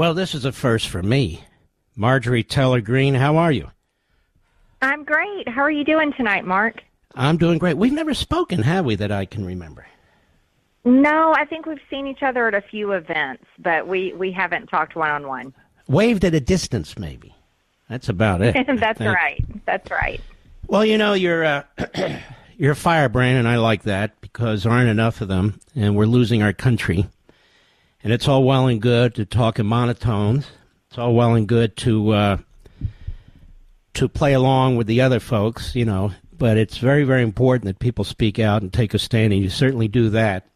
Well, this is a first for me. Marjorie Taylor Greene, how are you? I'm great. How are you doing tonight, Mark? I'm doing great. We've never spoken, have we, that I can remember? No, I think we've seen each other at a few events, but we haven't talked one-on-one. Waved at a distance, maybe. That's about it. That's right. That's right. Well, you know, you're a firebrand, and I like that because there aren't enough of them, and we're losing our country. And it's all well and good to talk in monotones. It's all well and good to play along with the other folks, you know. But it's very, very important that people speak out and take a stand, and you certainly do that.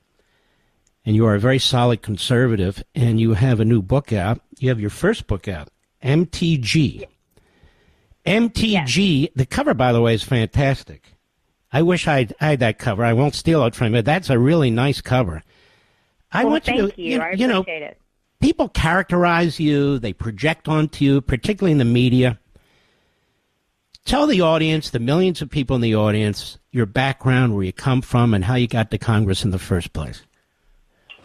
And you are a very solid conservative, and you have a new book out. You have your first book out, MTG. MTG, yes. The cover, by the way, is fantastic. I wish I had that cover. I won't steal it from you. That's a really nice cover. Thank you. I appreciate it. People characterize you. They project onto you, particularly in the media. Tell the audience, the millions of people in the audience, your background, where you come from, and how you got to Congress in the first place.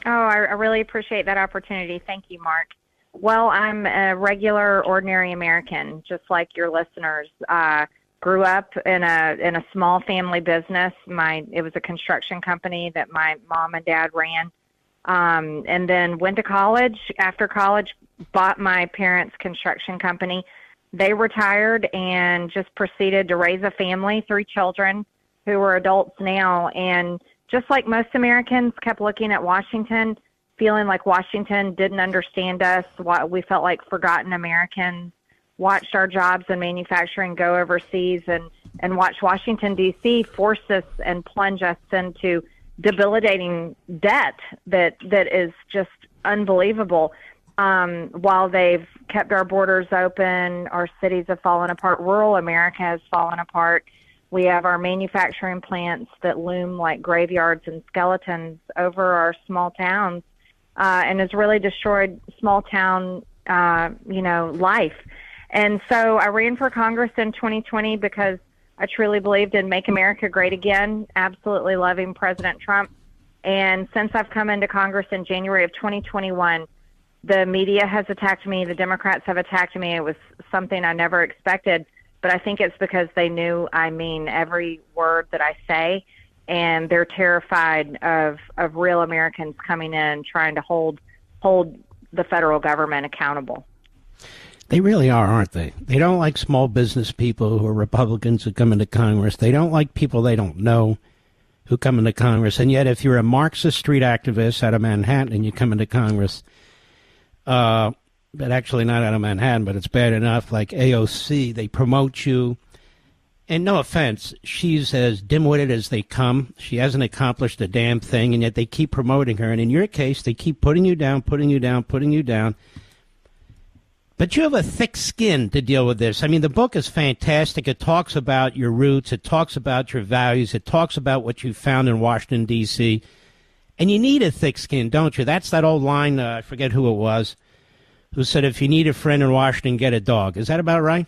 Oh, I really appreciate that opportunity. Thank you, Mark. Well, I'm a regular, ordinary American, just like your listeners. Grew up in a small family business. It was a construction company that my mom and dad ran, and then went to college. After college, bought my parents' construction company. They retired and just proceeded to raise a family, 3 children who are adults now, and just like most Americans, kept looking at Washington, feeling like Washington didn't understand us. We felt like forgotten Americans, watched our jobs in manufacturing go overseas, and watched Washington, D.C. force us and plunge us into debilitating debt that is just unbelievable. While they've kept our borders open, our cities have fallen apart. Rural America has fallen apart. We have our manufacturing plants that loom like graveyards and skeletons over our small towns, and has really destroyed small town, life. And so I ran for Congress in 2020 because I truly believed in Make America Great Again, absolutely loving President Trump. And since I've come into Congress in January of 2021, the media has attacked me. The Democrats have attacked me. It was something I never expected. But I think it's because they knew I mean every word that I say, and they're terrified of real Americans coming in trying to hold the federal government accountable. They really are, aren't they? They don't like small business people who are Republicans who come into Congress. They don't like people they don't know who come into Congress. And yet if you're a Marxist street activist out of Manhattan and you come into Congress, but actually not out of Manhattan, but it's bad enough, like AOC, they promote you. And no offense, she's as dim-witted as they come. She hasn't accomplished a damn thing, and yet they keep promoting her. And in your case, they keep putting you down, putting you down, putting you down. But you have a thick skin to deal with this. I mean, the book is fantastic. It talks about your roots. It talks about your values. It talks about what you found in Washington, D.C., and you need a thick skin, don't you? That's that old line, I forget who it was, who said, if you need a friend in Washington, get a dog. Is that about right?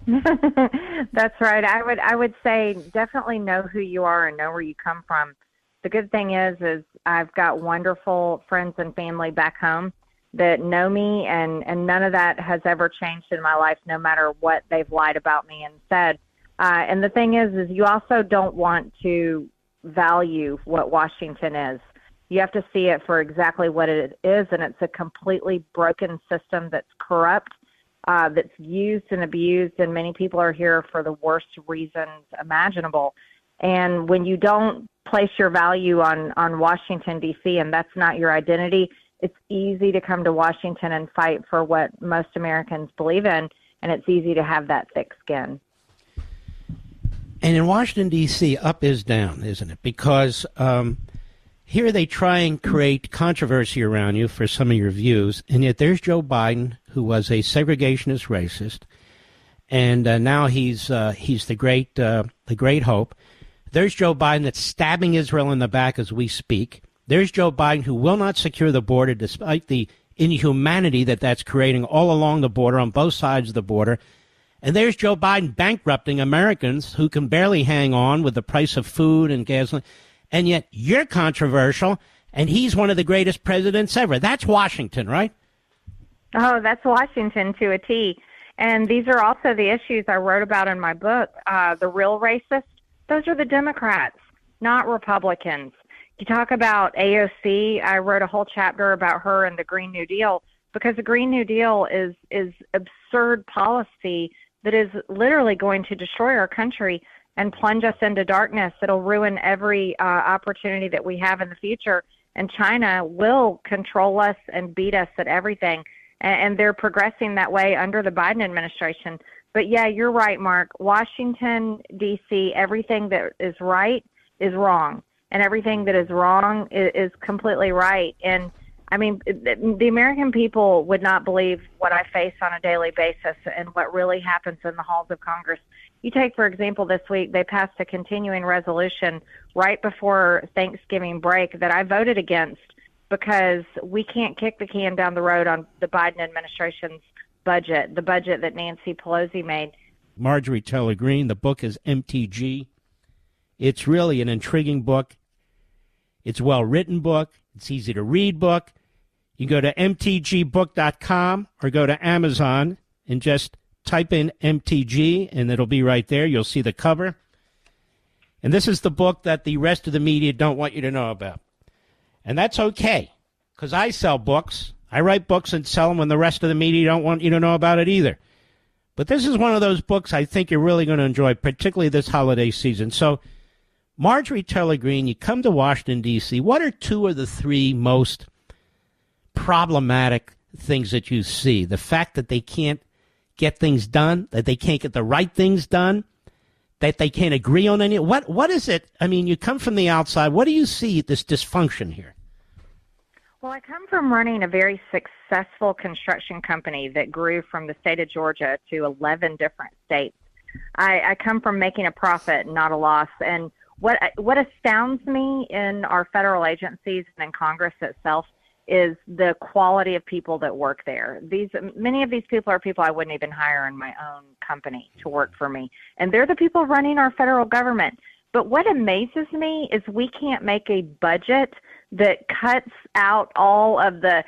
That's right. I would say definitely know who you are and know where you come from. The good thing is I've got wonderful friends and family back home that know me, and none of that has ever changed in my life, no matter what they've lied about me and said. And the thing is you also don't want to value what Washington is. You have to see it for exactly what it is, and it's a completely broken system that's corrupt, that's used and abused, and many people are here for the worst reasons imaginable. And when you don't place your value on Washington, D.C., and that's not your identity, it's easy to come to Washington and fight for what most Americans believe in, and it's easy to have that thick skin. And in Washington, D.C., up is down, isn't it? Because here they try and create controversy around you for some of your views, and yet there's Joe Biden, who was a segregationist racist, and now he's the great hope. There's Joe Biden that's stabbing Israel in the back as we speak. There's Joe Biden, who will not secure the border despite the inhumanity that's creating all along the border, on both sides of the border. And there's Joe Biden bankrupting Americans who can barely hang on with the price of food and gasoline. And yet you're controversial, and he's one of the greatest presidents ever. That's Washington, right? Oh, that's Washington to a T. And these are also the issues I wrote about in my book. The real racists, those are the Democrats, not Republicans. You talk about AOC, I wrote a whole chapter about her and the Green New Deal, because the Green New Deal is absurd policy that is literally going to destroy our country and plunge us into darkness. It'll ruin every opportunity that we have in the future. And China will control us and beat us at everything. And they're progressing that way under the Biden administration. But yeah, you're right, Mark. Washington, D.C., everything that is right is wrong. And everything that is wrong is completely right. And I mean, the American people would not believe what I face on a daily basis and what really happens in the halls of Congress. You take, for example, this week, they passed a continuing resolution right before Thanksgiving break that I voted against because we can't kick the can down the road on the Biden administration's budget, the budget that Nancy Pelosi made. Marjorie Taylor Greene, the book is MTG. It's really an intriguing book. It's a well-written book. It's easy to read book. You go to mtgbook.com or go to Amazon and just type in MTG, and it'll be right there. You'll see the cover. And this is the book that the rest of the media don't want you to know about. And that's okay, because I sell books. I write books and sell them when the rest of the media don't want you to know about it either. But this is one of those books I think you're really going to enjoy, particularly this holiday season. So, Marjorie Taylor Greene, you come to Washington, D.C. What are two or the three most problematic things that you see? The fact that they can't get things done, that they can't get the right things done, that they can't agree on any. What is it? I mean, you come from the outside. What do you see this dysfunction here? Well, I come from running a very successful construction company that grew from the state of Georgia to 11 different states. I come from making a profit, not a loss. And what astounds me in our federal agencies and in Congress itself is the quality of people that work there. Many of these people are people I wouldn't even hire in my own company to work for me. And they're the people running our federal government. But what amazes me is we can't make a budget that cuts out all of the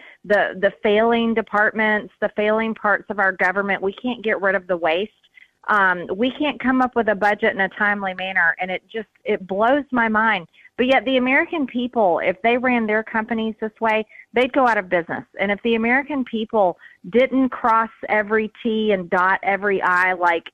failing departments, the failing parts of our government. We can't get rid of the waste. We can't come up with a budget in a timely manner, and it blows my mind. But yet the American people, if they ran their companies this way, they'd go out of business. And if the American people didn't cross every T and dot every I like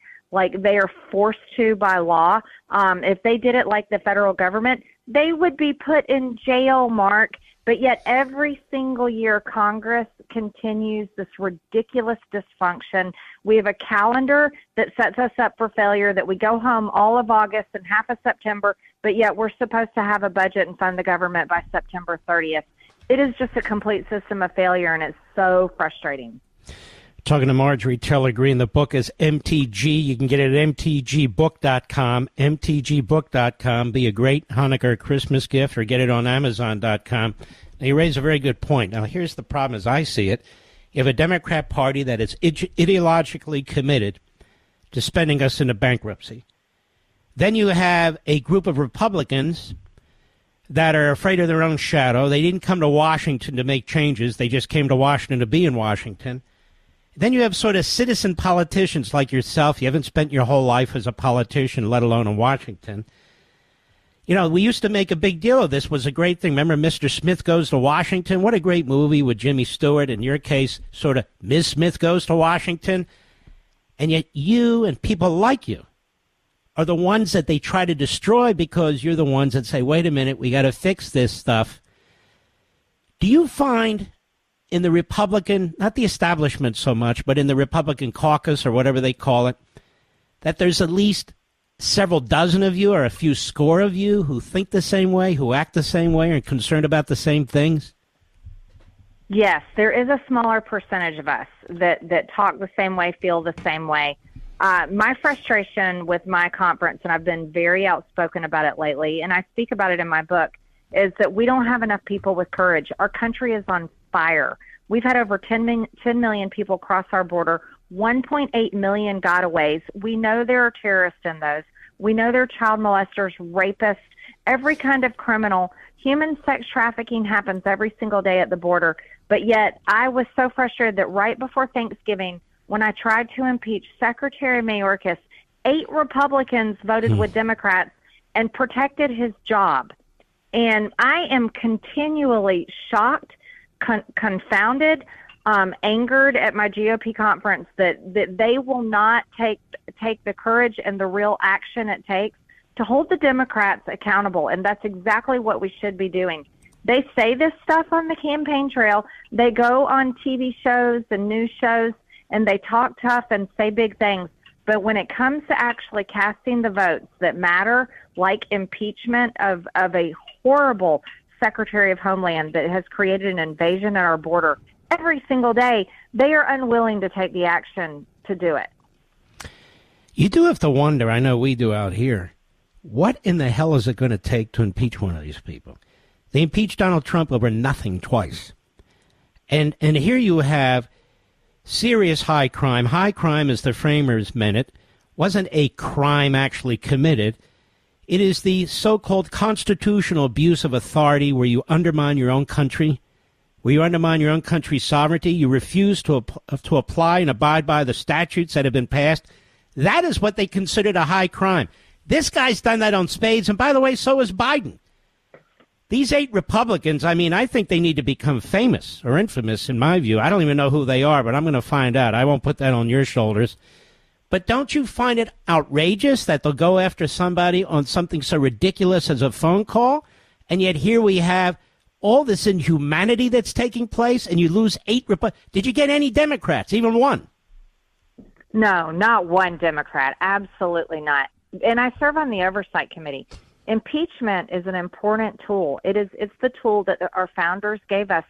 they are forced to by law, if they did it like the federal government, they would be put in jail, Mark. But yet every single year, Congress continues this ridiculous dysfunction. We have a calendar that sets us up for failure, that we go home all of August and half of September, but yet we're supposed to have a budget and fund the government by September 30th. It is just a complete system of failure, and it's so frustrating. Talking to Marjorie Taylor Greene. The book is MTG. You can get it at mtgbook.com, mtgbook.com. Be a great Hanukkah or Christmas gift, or get it on Amazon.com. Now, you raise a very good point. Now, here's the problem as I see it. You have a Democrat Party that is ideologically committed to spending us into bankruptcy. Then you have a group of Republicans that are afraid of their own shadow. They didn't come to Washington to make changes. They just came to Washington to be in Washington. Then you have sort of citizen politicians like yourself. You haven't spent your whole life as a politician, let alone in Washington. You know, we used to make a big deal of this. It was a great thing. Remember Mr. Smith Goes to Washington? What a great movie with Jimmy Stewart. In your case, sort of Ms. Smith Goes to Washington. And yet you and people like you are the ones that they try to destroy, because you're the ones that say, wait a minute, we got to fix this stuff. Do you find in the Republican, not the establishment so much, but in the Republican caucus or whatever they call it, that there's at least several dozen of you or a few score of you who think the same way, who act the same way, and concerned about the same things? Yes, there is a smaller percentage of us that talk the same way, feel the same way. My frustration with my conference, and I've been very outspoken about it lately, and I speak about it in my book, is that we don't have enough people with courage. Our country is on fire. We've had over 10 million people cross our border, 1.8 million gotaways. We know there are terrorists in those. We know there are child molesters, rapists, every kind of criminal. Human sex trafficking happens every single day at the border. But yet I was so frustrated that right before Thanksgiving, when I tried to impeach Secretary Mayorkas, 8 Republicans voted with Democrats and protected his job. And I am continually shocked, confounded, angered at my GOP conference that they will not take the courage and the real action it takes to hold the Democrats accountable. And that's exactly what we should be doing. They say this stuff on the campaign trail. They go on TV shows and news shows, and they talk tough and say big things. But when it comes to actually casting the votes that matter, like impeachment of a horrible Secretary of Homeland that has created an invasion at our border every single day, they are unwilling to take the action to do it. You do have to wonder, I know we do out here, what in the hell is it going to take to impeach one of these people? They impeached Donald Trump over nothing twice. And here you have serious high crime. High crime, as the framers meant it, wasn't a crime actually committed. It is the so-called constitutional abuse of authority where you undermine your own country, where you undermine your own country's sovereignty. You refuse to apply and abide by the statutes that have been passed. That is what they considered a high crime. This guy's done that on spades. And by the way, so is Biden. These 8 Republicans, I mean, I think they need to become famous or infamous, in my view. I don't even know who they are, but I'm going to find out. I won't put that on your shoulders. But don't you find it outrageous that they'll go after somebody on something so ridiculous as a phone call? And yet here we have all this inhumanity that's taking place, and you lose 8 Republicans. Did you get any Democrats, even one? No, not one Democrat. Absolutely not. And I serve on the Oversight Committee. Impeachment is an important tool. It's the tool that our founders gave us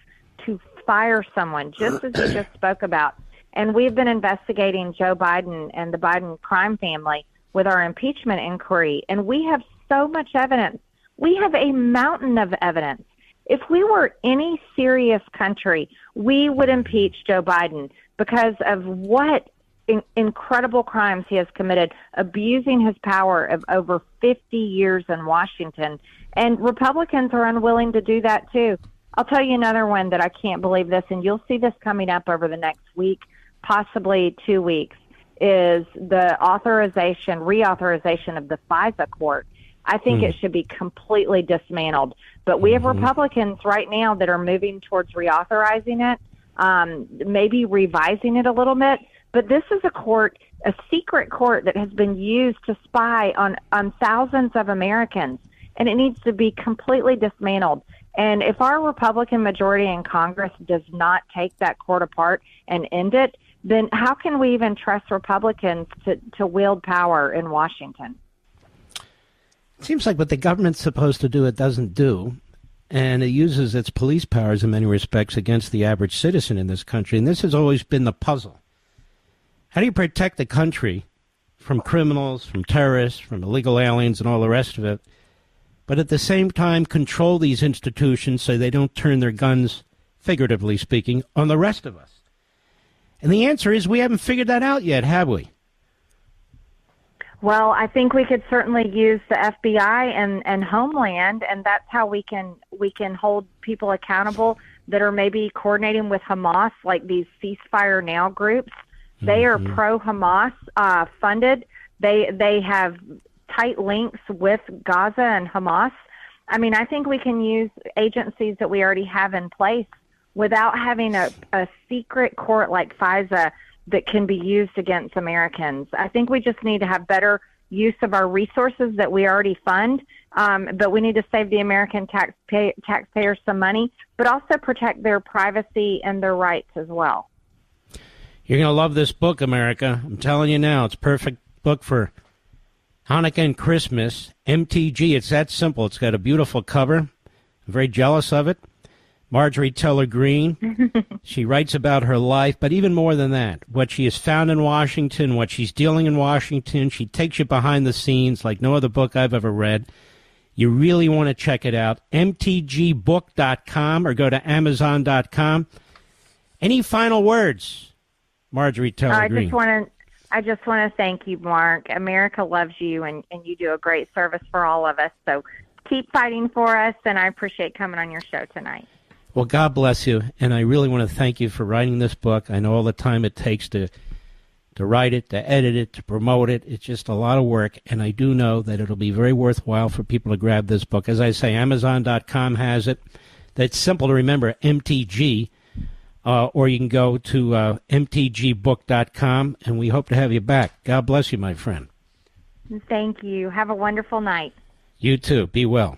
to fire someone, just as you just spoke about. And we've been investigating Joe Biden and the Biden crime family with our impeachment inquiry. And we have so much evidence. We have a mountain of evidence. If we were any serious country, we would impeach Joe Biden because of what incredible crimes he has committed, abusing his power of over 50 years in Washington. And Republicans are unwilling to do that too. I'll tell you another one that I can't believe this, and you'll see this coming up over the next week, possibly 2 weeks, is the reauthorization of the FISA court. I think it should be completely dismantled. But we have Republicans right now that are moving towards reauthorizing it, maybe revising it a little bit. But this is a secret court that has been used to spy on thousands of Americans, and it needs to be completely dismantled. And if our Republican majority in Congress does not take that court apart and end it, then how can we even trust Republicans to wield power in Washington? It seems like what the government's supposed to do, it doesn't do. And it uses its police powers in many respects against the average citizen in this country. And this has always been the puzzle. How do you protect the country from criminals, from terrorists, from illegal aliens, and all the rest of it, but at the same time control these institutions so they don't turn their guns, figuratively speaking, on the rest of us? And the answer is we haven't figured that out yet, have we? Well, I think we could certainly use the FBI and Homeland, and that's how we can hold people accountable that are maybe coordinating with Hamas, like these ceasefire now groups. They are pro-Hamas funded. They have tight links with Gaza and Hamas. I mean, I think we can use agencies that we already have in place without having a secret court like FISA that can be used against Americans. I think we just need to have better use of our resources that we already fund, but we need to save the American taxpayers some money, but also protect their privacy and their rights as well. You're going to love this book, America. I'm telling you now, it's a perfect book for Hanukkah and Christmas. MTG, it's that simple. It's got a beautiful cover. I'm very jealous of it. Marjorie Taylor Greene. She writes about her life, but even more than that, what she has found in Washington, what she's dealing in Washington. She takes you behind the scenes like no other book I've ever read. You really want to check it out. mtgbook.com or go to amazon.com. Any final words, Marjorie Taylor Greene? I just want to thank you, Mark. America loves you, and you do a great service for all of us. So keep fighting for us, and I appreciate coming on your show tonight. Well, God bless you, and I really want to thank you for writing this book. I know all the time it takes to write it, to edit it, to promote it. It's just a lot of work, and I do know that it'll be very worthwhile for people to grab this book. As I say, Amazon.com has it. That's simple to remember, MTG, or you can go to mtgbook.com, and we hope to have you back. God bless you, my friend. Thank you. Have a wonderful night. You too. Be well.